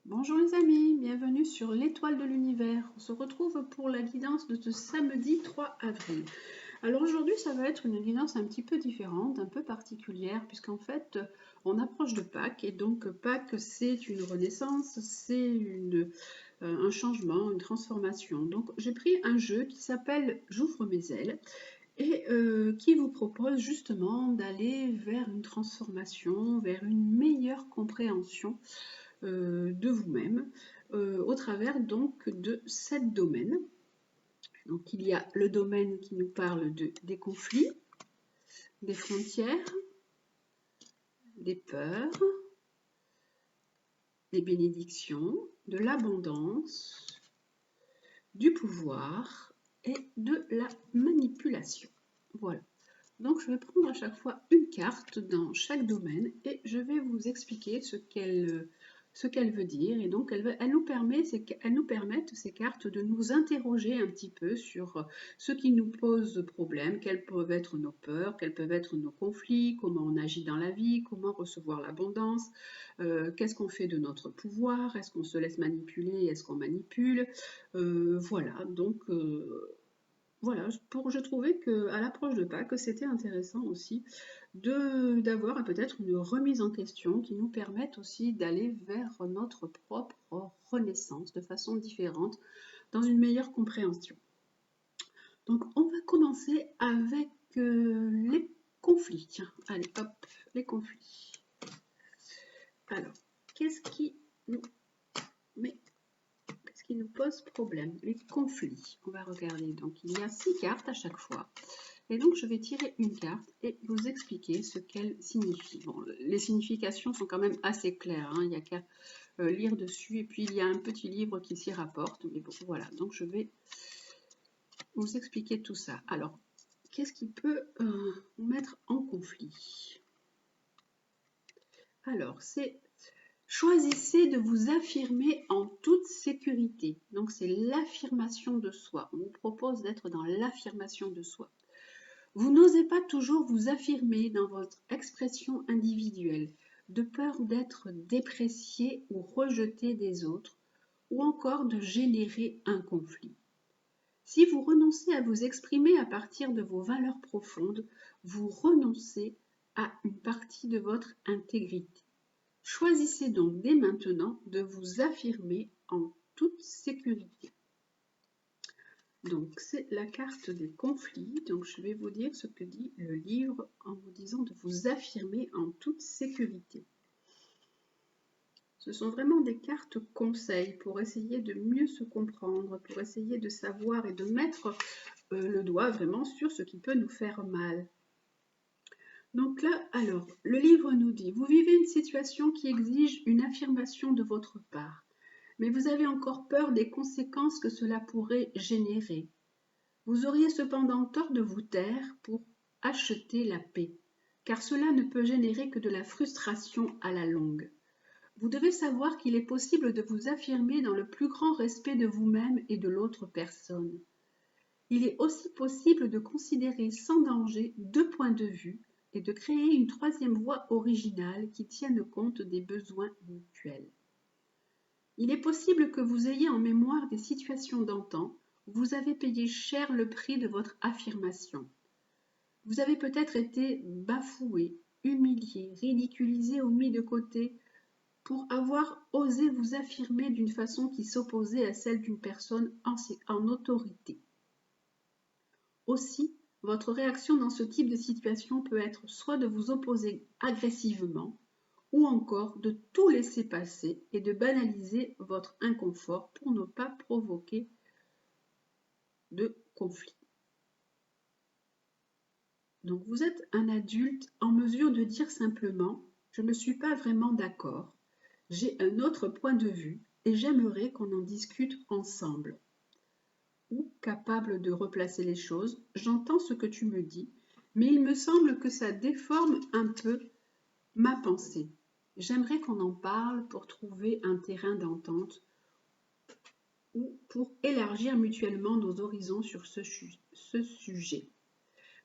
Bonjour les amis, bienvenue sur l'étoile de l'univers. On se retrouve pour la guidance de ce samedi 3 avril. Alors aujourd'hui, ça va être une guidance un petit peu différente, un peu particulière, puisqu'en fait, on approche de Pâques, et donc Pâques, c'est une renaissance, c'est un changement, une transformation. Donc j'ai pris un jeu qui s'appelle J'ouvre mes ailes, et qui vous propose justement d'aller vers une transformation, vers une meilleure compréhension de vous-même au travers donc de 7 domaines. Donc il y a le domaine qui nous parle des conflits, des frontières, des peurs, des bénédictions, de l'abondance, du pouvoir et de la manipulation. Voilà. Donc je vais prendre à chaque fois une carte dans chaque domaine et je vais vous expliquer ce qu'elle veut dire. Et donc elles nous permettent, ces cartes, de nous interroger un petit peu sur ce qui nous pose problème, quelles peuvent être nos peurs, quels peuvent être nos conflits, comment on agit dans la vie, comment recevoir l'abondance, qu'est-ce qu'on fait de notre pouvoir, est-ce qu'on se laisse manipuler, est-ce qu'on manipule, voilà, donc voilà, je trouvais qu'à l'approche de Pâques, c'était intéressant aussi d'avoir peut-être une remise en question qui nous permette aussi d'aller vers notre propre renaissance de façon différente, dans une meilleure compréhension. Donc on va commencer avec les conflits. Tiens, allez hop, les conflits. Alors, qu'est-ce qui nous met ce qui nous pose problème? Les conflits. On va regarder. Donc, il y a 6 cartes à chaque fois. Et donc, je vais tirer une carte et vous expliquer ce qu'elle signifie. Bon, les significations sont quand même assez claires, hein. Il n'y a qu'à lire dessus. Et puis, il y a un petit livre qui s'y rapporte. Mais bon, voilà. Donc, je vais vous expliquer tout ça. Alors, qu'est-ce qui peut vous mettre en conflit? Alors, c'est choisissez de vous affirmer en toute sécurité. Donc, c'est l'affirmation de soi. On vous propose d'être dans l'affirmation de soi. Vous n'osez pas toujours vous affirmer dans votre expression individuelle, de peur d'être déprécié ou rejeté des autres, ou encore de générer un conflit. Si vous renoncez à vous exprimer à partir de vos valeurs profondes, vous renoncez à une partie de votre intégrité. Choisissez donc dès maintenant de vous affirmer en toute sécurité. Donc c'est la carte des conflits. Donc je vais vous dire ce que dit le livre en vous disant de vous affirmer en toute sécurité. Ce sont vraiment des cartes conseils pour essayer de mieux se comprendre, pour essayer de savoir et de mettre le doigt vraiment sur ce qui peut nous faire mal. Donc là, alors, le livre nous dit, vous vivez une situation qui exige une affirmation de votre part, mais vous avez encore peur des conséquences que cela pourrait générer. Vous auriez cependant tort de vous taire pour acheter la paix, car cela ne peut générer que de la frustration à la longue. Vous devez savoir qu'il est possible de vous affirmer dans le plus grand respect de vous-même et de l'autre personne. Il est aussi possible de considérer sans danger 2 points de vue et de créer une 3e voie originale qui tienne compte des besoins mutuels. Il est possible que vous ayez en mémoire des situations d'antan où vous avez payé cher le prix de votre affirmation. Vous avez peut-être été bafoué, humilié, ridiculisé ou mis de côté pour avoir osé vous affirmer d'une façon qui s'opposait à celle d'une personne en autorité. Aussi, votre réaction dans ce type de situation peut être soit de vous opposer agressivement, ou encore de tout laisser passer et de banaliser votre inconfort pour ne pas provoquer de conflit. Donc vous êtes un adulte en mesure de dire simplement « je ne suis pas vraiment d'accord, j'ai un autre point de vue et j'aimerais qu'on en discute ensemble ». Ou capable de replacer les choses, j'entends ce que tu me dis, mais il me semble que ça déforme un peu ma pensée. J'aimerais qu'on en parle pour trouver un terrain d'entente ou pour élargir mutuellement nos horizons sur ce sujet.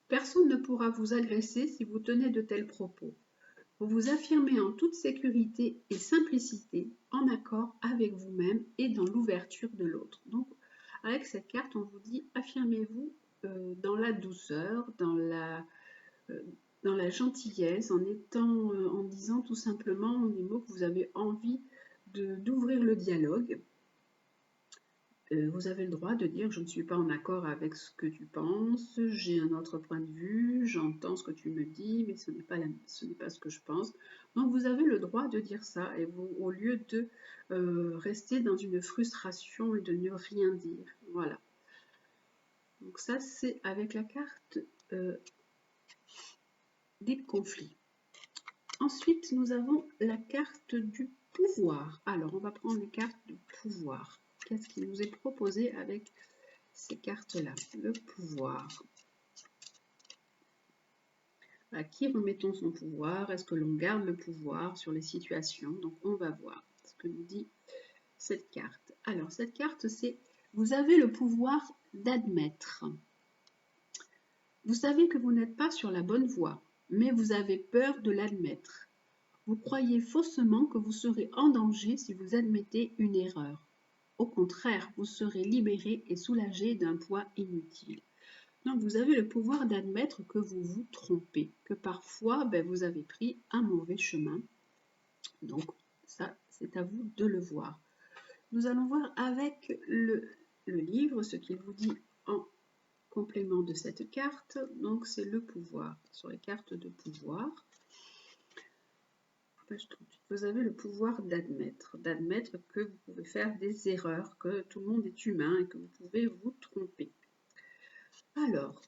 Personne ne pourra vous agresser si vous tenez de tels propos. Vous vous affirmez en toute sécurité et simplicité, en accord avec vous-même et dans l'ouverture de l'autre. Donc, avec cette carte, on vous dit affirmez-vous dans la douceur, dans la gentillesse, en disant tout simplement des mots que vous avez envie d'ouvrir le dialogue. Vous avez le droit de dire je ne suis pas en accord avec ce que tu penses, j'ai un autre point de vue, j'entends ce que tu me dis, mais ce n'est pas ce que je pense. Donc vous avez le droit de dire ça, et vous, au lieu de rester dans une frustration et de ne rien dire. Voilà. Donc ça, c'est avec la carte des conflits. Ensuite, nous avons la carte du pouvoir. Alors, on va prendre les cartes du pouvoir. Qu'est-ce qui nous est proposé avec ces cartes-là? Le pouvoir. À qui remettons son pouvoir? Est-ce que l'on garde le pouvoir sur les situations? Donc, on va voir ce que nous dit cette carte. Alors, cette carte, c'est vous avez le pouvoir d'admettre. Vous savez que vous n'êtes pas sur la bonne voie, mais vous avez peur de l'admettre. Vous croyez faussement que vous serez en danger si vous admettez une erreur. Au contraire, vous serez libéré et soulagé d'un poids inutile. Donc, vous avez le pouvoir d'admettre que vous vous trompez, que parfois, vous avez pris un mauvais chemin. Donc, ça, c'est à vous de le voir. Nous allons voir avec le livre ce qu'il vous dit en complément de cette carte. Donc, c'est le pouvoir, sur les cartes de pouvoir. Page 38. Vous avez le pouvoir d'admettre que vous pouvez faire des erreurs, que tout le monde est humain et que vous pouvez vous tromper. Alors,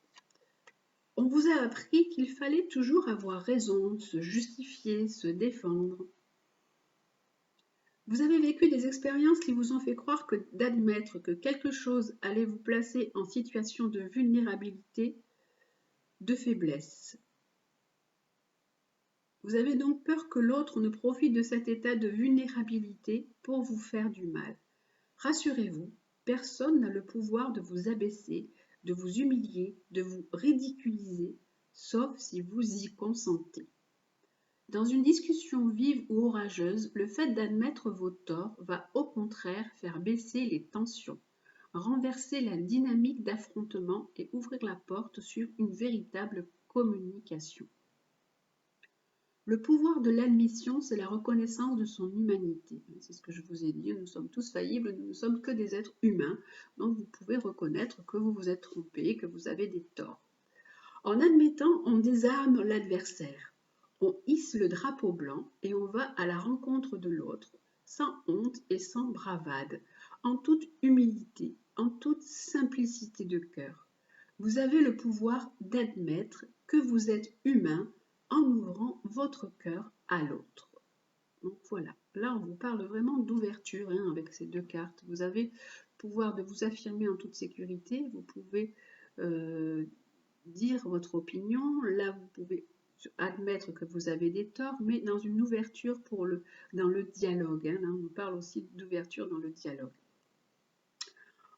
on vous a appris qu'il fallait toujours avoir raison, se justifier, se défendre. Vous avez vécu des expériences qui vous ont fait croire que d'admettre que quelque chose allait vous placer en situation de vulnérabilité, de faiblesse. Vous avez donc peur que l'autre ne profite de cet état de vulnérabilité pour vous faire du mal. Rassurez-vous, personne n'a le pouvoir de vous abaisser, de vous humilier, de vous ridiculiser, sauf si vous y consentez. Dans une discussion vive ou orageuse, le fait d'admettre vos torts va au contraire faire baisser les tensions, renverser la dynamique d'affrontement et ouvrir la porte sur une véritable communication. Le pouvoir de l'admission, c'est la reconnaissance de son humanité. C'est ce que je vous ai dit, nous sommes tous faillibles, nous ne sommes que des êtres humains, donc vous pouvez reconnaître que vous vous êtes trompé, que vous avez des torts. En admettant, on désarme l'adversaire, on hisse le drapeau blanc et on va à la rencontre de l'autre, sans honte et sans bravade, en toute humilité, en toute simplicité de cœur. Vous avez le pouvoir d'admettre que vous êtes humain, en ouvrant votre cœur à l'autre. Donc voilà, là on vous parle vraiment d'ouverture avec ces deux cartes. Vous avez le pouvoir de vous affirmer en toute sécurité, vous pouvez dire votre opinion, là vous pouvez admettre que vous avez des torts, mais dans une ouverture dans le dialogue. Là on nous parle aussi d'ouverture dans le dialogue.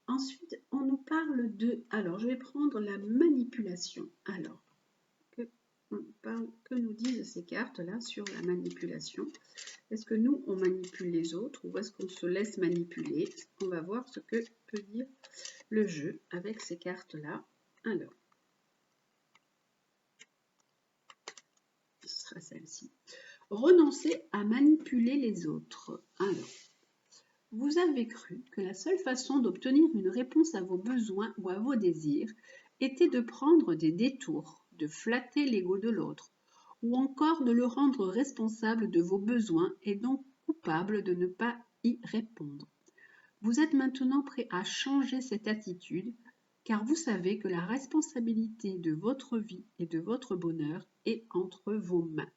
Ensuite, on nous parle de... Alors, je vais prendre la manipulation. Alors, que nous disent ces cartes-là sur la manipulation? Est-ce que nous, on manipule les autres ou est-ce qu'on se laisse manipuler? On va voir ce que peut dire le jeu avec ces cartes-là. Alors, ce sera celle-ci. Renoncer à manipuler les autres. Alors, vous avez cru que la seule façon d'obtenir une réponse à vos besoins ou à vos désirs était de prendre des détours, de flatter l'ego de l'autre, ou encore de le rendre responsable de vos besoins et donc coupable de ne pas y répondre. Vous êtes maintenant prêt à changer cette attitude, car vous savez que la responsabilité de votre vie et de votre bonheur est entre vos mains.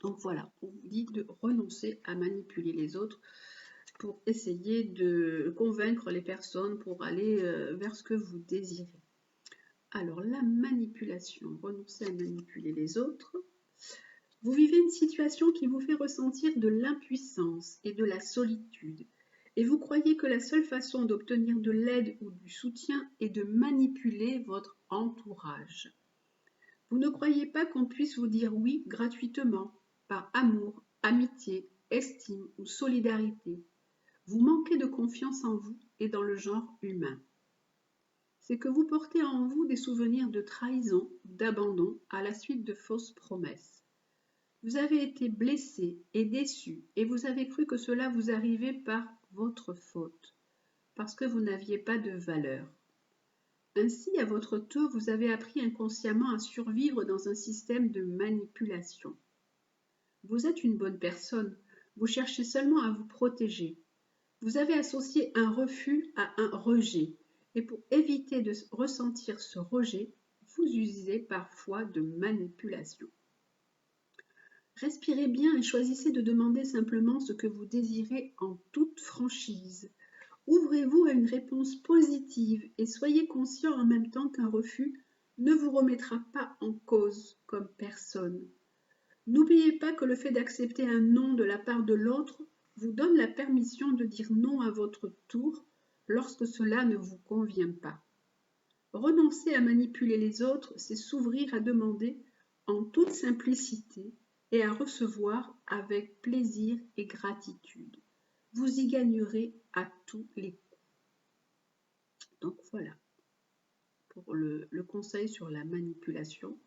Donc voilà, on vous dit de renoncer à manipuler les autres pour essayer de convaincre les personnes pour aller vers ce que vous désirez. Alors, la manipulation, renoncer à manipuler les autres. Vous vivez une situation qui vous fait ressentir de l'impuissance et de la solitude, et vous croyez que la seule façon d'obtenir de l'aide ou du soutien est de manipuler votre entourage. Vous ne croyez pas qu'on puisse vous dire oui gratuitement, par amour, amitié, estime ou solidarité. Vous manquez de confiance en vous et dans le genre humain. C'est que vous portez en vous des souvenirs de trahison, d'abandon à la suite de fausses promesses. Vous avez été blessé et déçu et vous avez cru que cela vous arrivait par votre faute, parce que vous n'aviez pas de valeur. Ainsi, à votre tour, vous avez appris inconsciemment à survivre dans un système de manipulation. Vous êtes une bonne personne, vous cherchez seulement à vous protéger. Vous avez associé un refus à un rejet, et pour éviter de ressentir ce rejet, vous usez parfois de manipulation. Respirez bien et choisissez de demander simplement ce que vous désirez en toute franchise. Ouvrez-vous à une réponse positive et soyez conscient en même temps qu'un refus ne vous remettra pas en cause comme personne. N'oubliez pas que le fait d'accepter un non de la part de l'autre vous donne la permission de dire non à votre tour lorsque cela ne vous convient pas. Renoncer à manipuler les autres, c'est s'ouvrir à demander en toute simplicité et à recevoir avec plaisir et gratitude. Vous y gagnerez à tous les coups. Donc voilà pour le conseil sur la manipulation.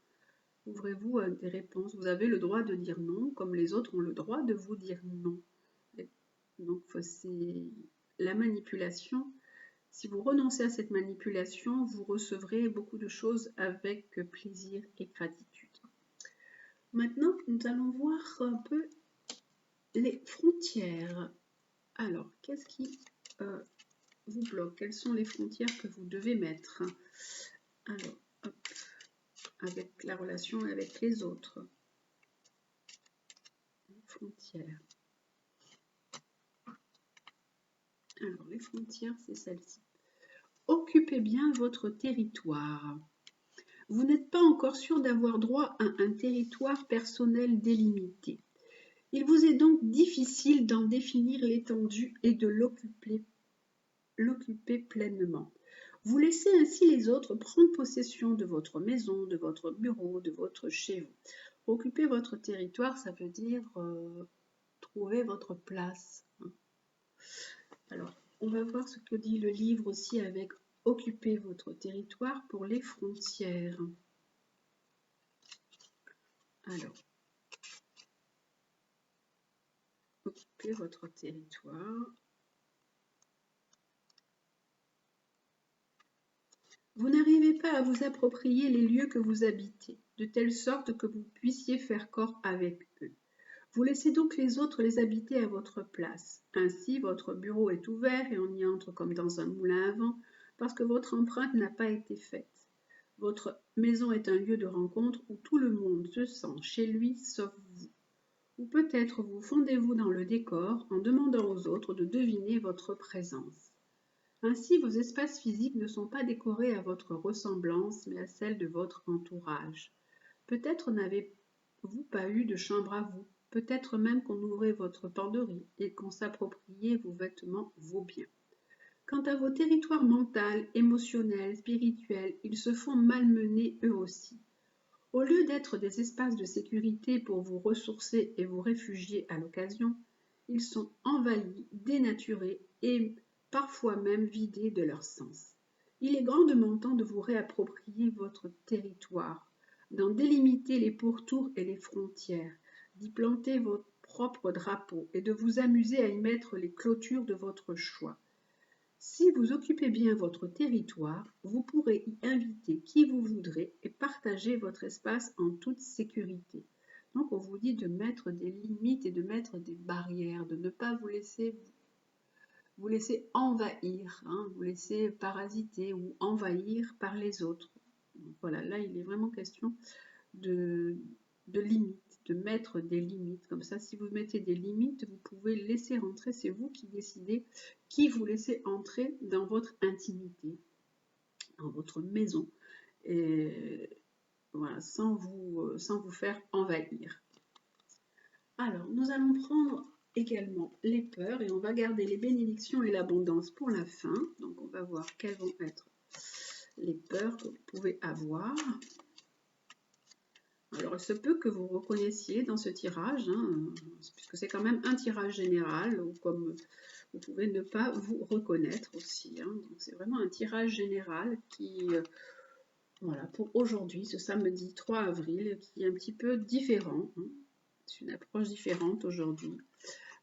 Ouvrez-vous à des réponses. Vous avez le droit de dire non, comme les autres ont le droit de vous dire non. Donc c'est la manipulation. Si vous renoncez à cette manipulation, vous recevrez beaucoup de choses avec plaisir et gratitude. Maintenant, nous allons voir un peu les frontières. Alors, qu'est-ce qui vous bloque? Quelles sont les frontières que vous devez mettre? Alors, hop, avec la relation avec les autres. Frontières. Alors, les frontières, c'est celle-ci. Occupez bien votre territoire. Vous n'êtes pas encore sûr d'avoir droit à un territoire personnel délimité. Il vous est donc difficile d'en définir l'étendue et de l'occuper pleinement. Vous laissez ainsi les autres prendre possession de votre maison, de votre bureau, de votre chez vous. Occuper votre territoire, ça veut dire trouver votre place. Alors, on va voir ce que dit le livre aussi avec occuper votre territoire pour les frontières. Alors, occuper votre territoire. Vous n'arrivez pas à vous approprier les lieux que vous habitez, de telle sorte que vous puissiez faire corps avec eux. Vous laissez donc les autres les habiter à votre place. Ainsi, votre bureau est ouvert et on y entre comme dans un moulin à vent, parce que votre empreinte n'a pas été faite. Votre maison est un lieu de rencontre où tout le monde se sent chez lui sauf vous. Ou peut-être vous fondez-vous dans le décor en demandant aux autres de deviner votre présence. Ainsi, vos espaces physiques ne sont pas décorés à votre ressemblance, mais à celle de votre entourage. Peut-être n'avez-vous pas eu de chambre à vous, peut-être même qu'on ouvrait votre penderie et qu'on s'appropriait vos vêtements, vos biens. Quant à vos territoires mentaux, émotionnels, spirituels, ils se font malmener eux aussi. Au lieu d'être des espaces de sécurité pour vous ressourcer et vous réfugier à l'occasion, ils sont envahis, dénaturés et parfois même vidés de leur sens. Il est grandement temps de vous réapproprier votre territoire, d'en délimiter les pourtours et les frontières, d'y planter votre propre drapeau et de vous amuser à y mettre les clôtures de votre choix. Si vous occupez bien votre territoire, vous pourrez y inviter qui vous voudrez et partager votre espace en toute sécurité. Donc on vous dit de mettre des limites et de mettre des barrières, de ne pas vous laisser envahir, vous laisser parasiter ou envahir par les autres. Donc voilà, là il est vraiment question de limites, de mettre des limites. Comme ça, si vous mettez des limites, vous pouvez laisser rentrer, c'est vous qui décidez qui vous laissez entrer dans votre intimité, dans votre maison, et voilà, sans vous faire envahir. Alors, nous allons prendre également les peurs et on va garder les bénédictions et l'abondance pour la fin. Donc, on va voir quelles vont être les peurs que vous pouvez avoir. Alors, il se peut que vous reconnaissiez dans ce tirage, hein, puisque c'est quand même un tirage général, ou comme vous pouvez ne pas vous reconnaître aussi. Hein. Donc, c'est vraiment un tirage général qui, voilà, pour aujourd'hui, ce samedi 3 avril, qui est un petit peu différent. Hein. C'est une approche différente aujourd'hui.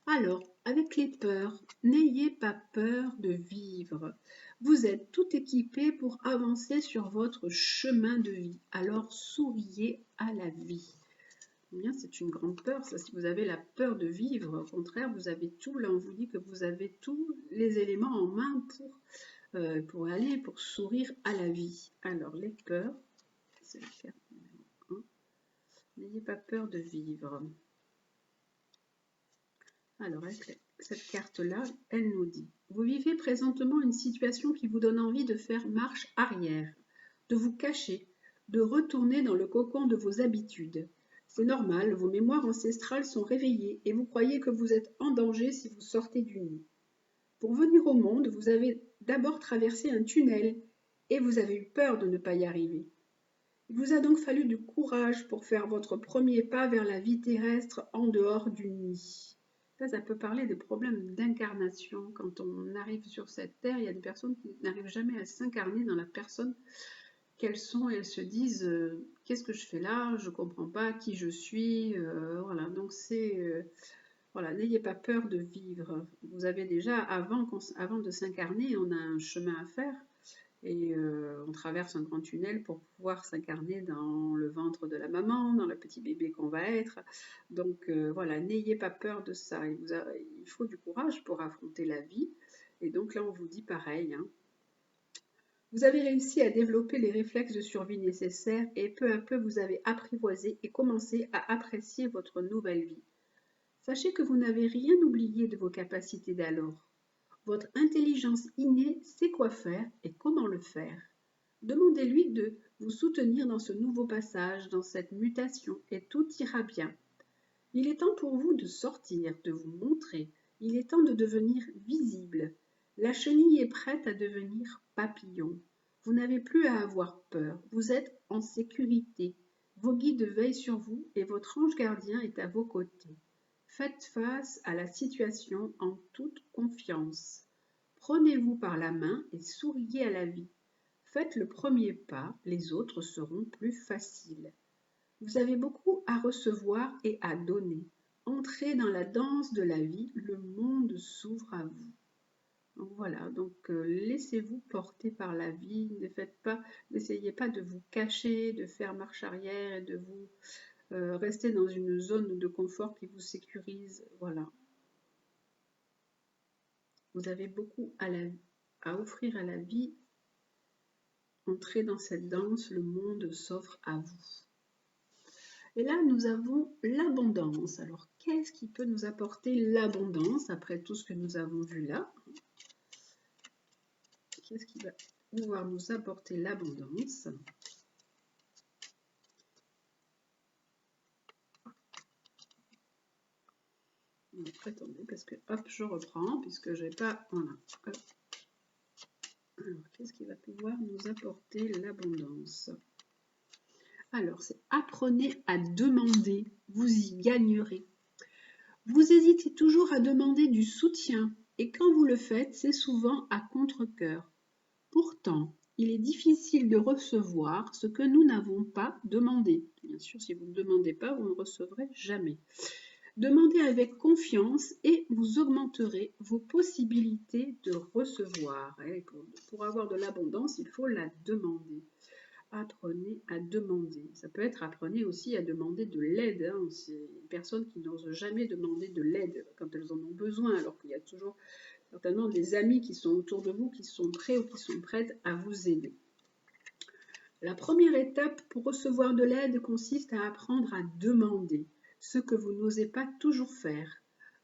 Alors, avec les peurs, n'ayez pas peur de vivre. Vous êtes tout équipé pour avancer sur votre chemin de vie. Alors, souriez à la vie. Bien, c'est une grande peur, ça. Si vous avez la peur de vivre, au contraire, vous avez tout. Là, on vous dit que vous avez tous les éléments en main pour aller, pour sourire à la vie. Alors, les peurs, c'est la carte numéro 1. N'ayez pas peur de vivre. Alors, avec cette carte-là, elle nous dit, vous vivez présentement une situation qui vous donne envie de faire marche arrière, de vous cacher, de retourner dans le cocon de vos habitudes. C'est normal, vos mémoires ancestrales sont réveillées et vous croyez que vous êtes en danger si vous sortez du nid. Pour venir au monde, vous avez d'abord traversé un tunnel et vous avez eu peur de ne pas y arriver. Il vous a donc fallu du courage pour faire votre premier pas vers la vie terrestre en dehors du nid. Ça peut parler des problèmes d'incarnation. Quand on arrive sur cette terre, il y a des personnes qui n'arrivent jamais à s'incarner dans la personne qu'elles sont et elles se disent qu'est-ce que je fais là, je ne comprends pas qui je suis. Voilà, donc c'est voilà, n'ayez pas peur de vivre. Vous avez déjà, avant de s'incarner, on a un chemin à faire. Et on traverse un grand tunnel pour pouvoir s'incarner dans le ventre de la maman, dans le petit bébé qu'on va être. Donc voilà, n'ayez pas peur de ça. Il faut du courage pour affronter la vie. Et donc là, on vous dit pareil. Hein. Vous avez réussi à développer les réflexes de survie nécessaires et peu à peu, vous avez apprivoisé et commencé à apprécier votre nouvelle vie. Sachez que vous n'avez rien oublié de vos capacités d'alors. Votre intelligence innée sait quoi faire et comment le faire. Demandez-lui de vous soutenir dans ce nouveau passage, dans cette mutation, et tout ira bien. Il est temps pour vous de sortir, de vous montrer. Il est temps de devenir visible. La chenille est prête à devenir papillon. Vous n'avez plus à avoir peur. Vous êtes en sécurité. Vos guides veillent sur vous et votre ange gardien est à vos côtés. Faites face à la situation en toute confiance. Prenez-vous par la main et souriez à la vie. Faites le premier pas, les autres seront plus faciles. Vous avez beaucoup à recevoir et à donner. Entrez dans la danse de la vie, le monde s'ouvre à vous. Donc voilà, donc laissez-vous porter par la vie, n'essayez pas de vous cacher, de faire marche arrière et de vous rester dans une zone de confort qui vous sécurise. Voilà. Vous avez beaucoup à offrir à la vie. Entrez dans cette danse, le monde s'offre à vous. Et là, nous avons l'abondance. Alors, qu'est-ce qui peut nous apporter l'abondance après tout ce que nous avons vu là? Qu'est-ce qui va pouvoir nous apporter l'abondance? Attendez, parce que hop, je reprends, puisque je n'ai pas. Voilà. Hop. Alors, qu'est-ce qui va pouvoir nous apporter l'abondance? Alors, c'est apprenez à demander, vous y gagnerez. Vous hésitez toujours à demander du soutien, et quand vous le faites, c'est souvent à contre-cœur. Pourtant, il est difficile de recevoir ce que nous n'avons pas demandé. Bien sûr, si vous ne demandez pas, vous ne recevrez jamais. Demandez avec confiance et vous augmenterez vos possibilités de recevoir. Pour avoir de l'abondance, il faut la demander. Apprenez à demander. Ça peut être apprenez aussi à demander de l'aide. Hein. C'est les personnes qui n'osent jamais demander de l'aide quand elles en ont besoin, alors qu'il y a toujours certainement des amis qui sont autour de vous, qui sont prêts ou qui sont prêtes à vous aider. La première étape pour recevoir de l'aide consiste à apprendre à demander ce que vous n'osez pas toujours faire.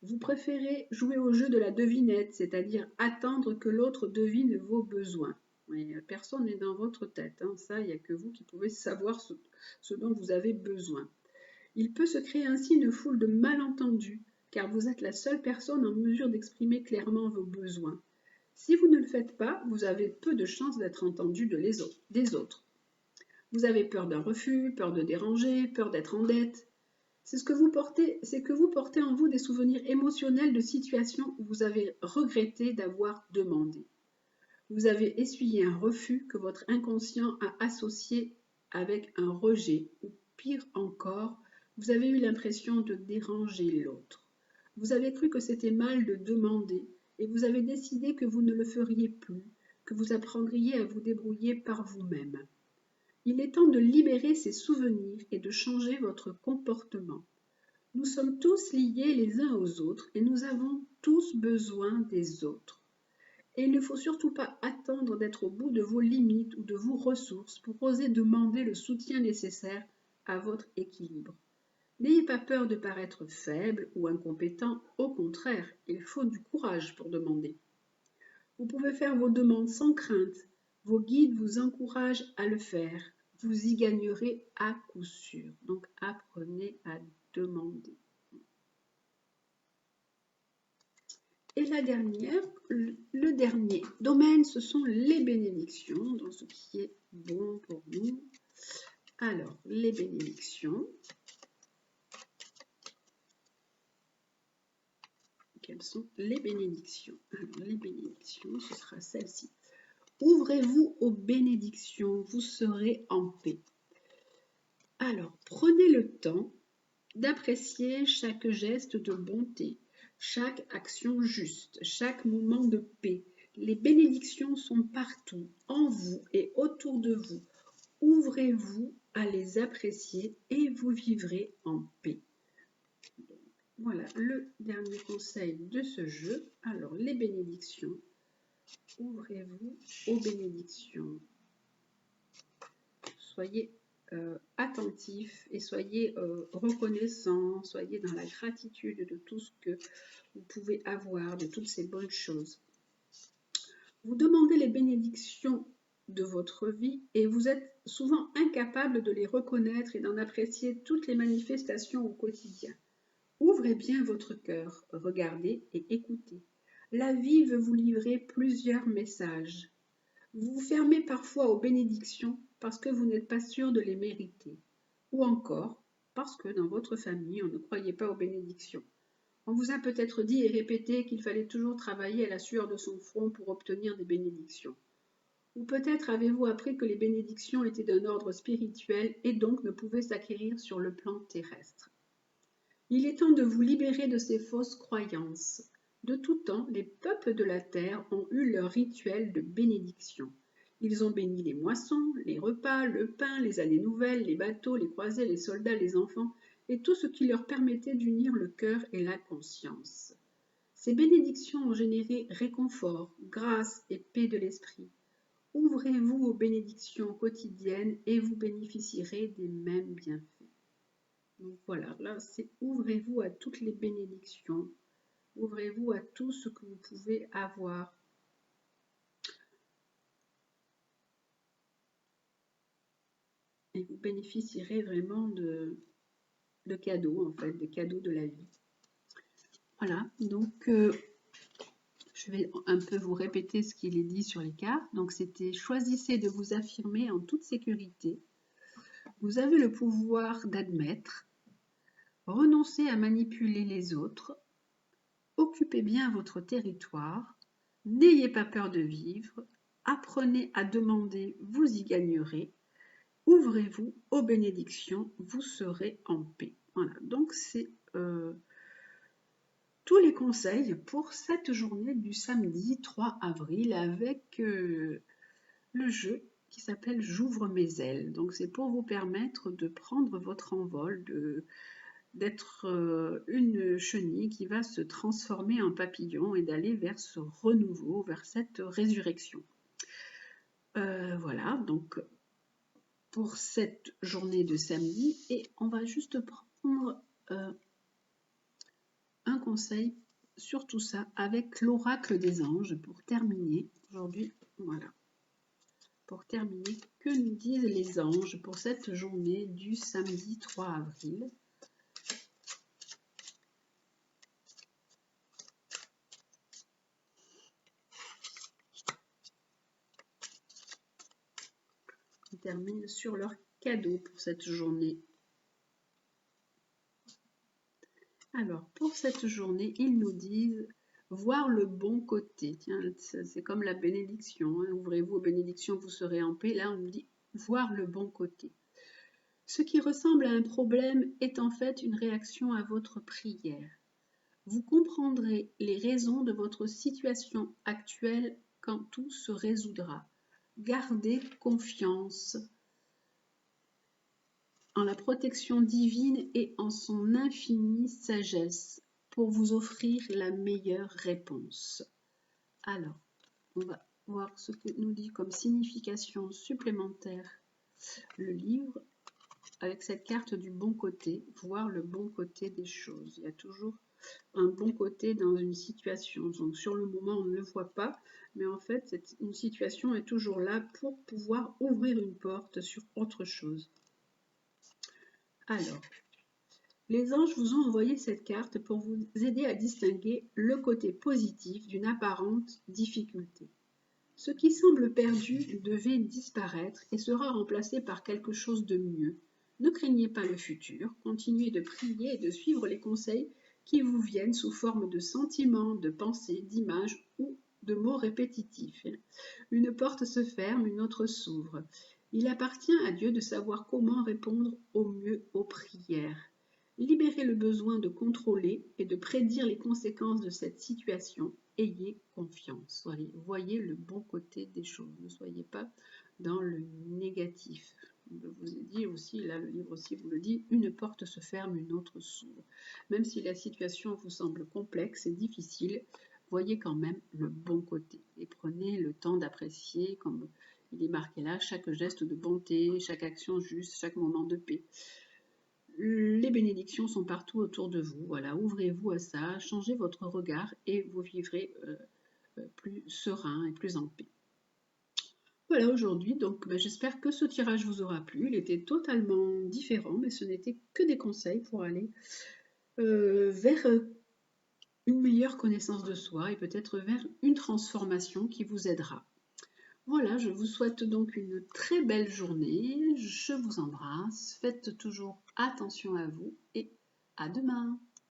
Vous préférez jouer au jeu de la devinette, c'est-à-dire attendre que l'autre devine vos besoins. Mais personne n'est dans votre tête, hein. Ça, il n'y a que vous qui pouvez savoir ce dont vous avez besoin. Il peut se créer ainsi une foule de malentendus, car vous êtes la seule personne en mesure d'exprimer clairement vos besoins. Si vous ne le faites pas, vous avez peu de chances d'être entendu des autres. Vous avez peur d'un refus, peur de déranger, peur d'être en dette. C'est que vous portez en vous des souvenirs émotionnels de situations où vous avez regretté d'avoir demandé. Vous avez essuyé un refus que votre inconscient a associé avec un rejet, ou pire encore, vous avez eu l'impression de déranger l'autre. Vous avez cru que c'était mal de demander et vous avez décidé que vous ne le feriez plus, que vous apprendriez à vous débrouiller par vous-même. Il est temps de libérer ces souvenirs et de changer votre comportement. Nous sommes tous liés les uns aux autres et nous avons tous besoin des autres. Et il ne faut surtout pas attendre d'être au bout de vos limites ou de vos ressources pour oser demander le soutien nécessaire à votre équilibre. N'ayez pas peur de paraître faible ou incompétent, au contraire, il faut du courage pour demander. Vous pouvez faire vos demandes sans crainte, vos guides vous encouragent à le faire, vous y gagnerez à coup sûr. Donc apprenez à demander. Et la dernière, le dernier domaine, ce sont les bénédictions, dans ce qui est bon pour nous. Alors, les bénédictions. Quelles sont les bénédictions? Alors, les bénédictions, ce sera celle-ci. Ouvrez-vous aux bénédictions, vous serez en paix. Alors, prenez le temps d'apprécier chaque geste de bonté, chaque action juste, chaque moment de paix. Les bénédictions sont partout, en vous et autour de vous. Ouvrez-vous à les apprécier et vous vivrez en paix. Voilà le dernier conseil de ce jeu. Alors, les bénédictions. Ouvrez-vous aux bénédictions. Soyez attentifs et soyez reconnaissants, soyez dans la gratitude de tout ce que vous pouvez avoir, de toutes ces bonnes choses. Vous demandez les bénédictions de votre vie et vous êtes souvent incapable de les reconnaître et d'en apprécier toutes les manifestations au quotidien. Ouvrez bien votre cœur, regardez et écoutez. La vie veut vous livrer plusieurs messages. Vous vous fermez parfois aux bénédictions parce que vous n'êtes pas sûr de les mériter, ou encore parce que dans votre famille, on ne croyait pas aux bénédictions. On vous a peut-être dit et répété qu'il fallait toujours travailler à la sueur de son front pour obtenir des bénédictions. Ou peut-être avez-vous appris que les bénédictions étaient d'un ordre spirituel et donc ne pouvaient s'acquérir sur le plan terrestre. Il est temps de vous libérer de ces fausses croyances. De tout temps, les peuples de la terre ont eu leur rituel de bénédiction. Ils ont béni les moissons, les repas, le pain, les années nouvelles, les bateaux, les croisés, les soldats, les enfants, et tout ce qui leur permettait d'unir le cœur et la conscience. Ces bénédictions ont généré réconfort, grâce et paix de l'esprit. Ouvrez-vous aux bénédictions quotidiennes et vous bénéficierez des mêmes bienfaits. Donc voilà, là c'est ouvrez-vous à toutes les bénédictions, ouvrez-vous à tout ce que vous pouvez avoir. Et vous bénéficierez vraiment de cadeaux, en fait, des cadeaux de la vie. Voilà, donc je vais un peu vous répéter ce qu'il est dit sur les cartes. Donc c'était choisissez de vous affirmer en toute sécurité. Vous avez le pouvoir d'admettre. Renoncez à manipuler les autres. Occupez bien votre territoire. N'ayez pas peur de vivre. Apprenez à demander, vous y gagnerez. Ouvrez-vous aux bénédictions, vous serez en paix. Voilà, donc c'est tous les conseils pour cette journée du samedi 3 avril avec le jeu qui s'appelle J'ouvre mes ailes. Donc c'est pour vous permettre de prendre votre envol, d'être une chenille qui va se transformer en papillon et d'aller vers ce renouveau, vers cette résurrection. Voilà, donc pour cette journée de samedi, et on va juste prendre un conseil sur tout ça avec l'oracle des anges pour terminer aujourd'hui. Voilà. Pour terminer, que nous disent les anges pour cette journée du samedi 3 avril? termine sur leur cadeau pour cette journée. Alors, pour cette journée, ils nous disent voir le bon côté. Tiens, c'est comme la bénédiction. Hein. Ouvrez-vous aux bénédictions, vous serez en paix. Là, on nous dit voir le bon côté. Ce qui ressemble à un problème est en fait une réaction à votre prière. Vous comprendrez les raisons de votre situation actuelle quand tout se résoudra. Gardez confiance en la protection divine et en son infinie sagesse pour vous offrir la meilleure réponse. Alors, on va voir ce que nous dit comme signification supplémentaire le livre avec cette carte du bon côté, voir le bon côté des choses. Il y a toujours un bon côté dans une situation. Donc sur le moment, on ne le voit pas, mais en fait, une situation est toujours là pour pouvoir ouvrir une porte sur autre chose. Alors, les anges vous ont envoyé cette carte pour vous aider à distinguer le côté positif d'une apparente difficulté. Ce qui semble perdu devait disparaître et sera remplacé par quelque chose de mieux. Ne craignez pas le futur, continuez de prier et de suivre les conseils qui vous viennent sous forme de sentiments, de pensées, d'images ou de mots répétitifs. Une porte se ferme, une autre s'ouvre. Il appartient à Dieu de savoir comment répondre au mieux aux prières. Libérez le besoin de contrôler et de prédire les conséquences de cette situation. Ayez confiance. Voyez le bon côté des choses. Ne soyez pas dans le négatif. Je vous ai dit aussi, là le livre aussi vous le dit, une porte se ferme, une autre s'ouvre. Même si la situation vous semble complexe et difficile, voyez quand même le bon côté et prenez le temps d'apprécier, comme il est marqué là, chaque geste de bonté, chaque action juste, chaque moment de paix. Les bénédictions sont partout autour de vous. Voilà, ouvrez-vous à ça, changez votre regard et vous vivrez plus serein et plus en paix. Voilà aujourd'hui, donc j'espère que ce tirage vous aura plu. Il était totalement différent, mais ce n'était que des conseils pour aller vers une meilleure connaissance de soi et peut-être vers une transformation qui vous aidera. Voilà, je vous souhaite donc une très belle journée. Je vous embrasse. Faites toujours attention à vous et à demain.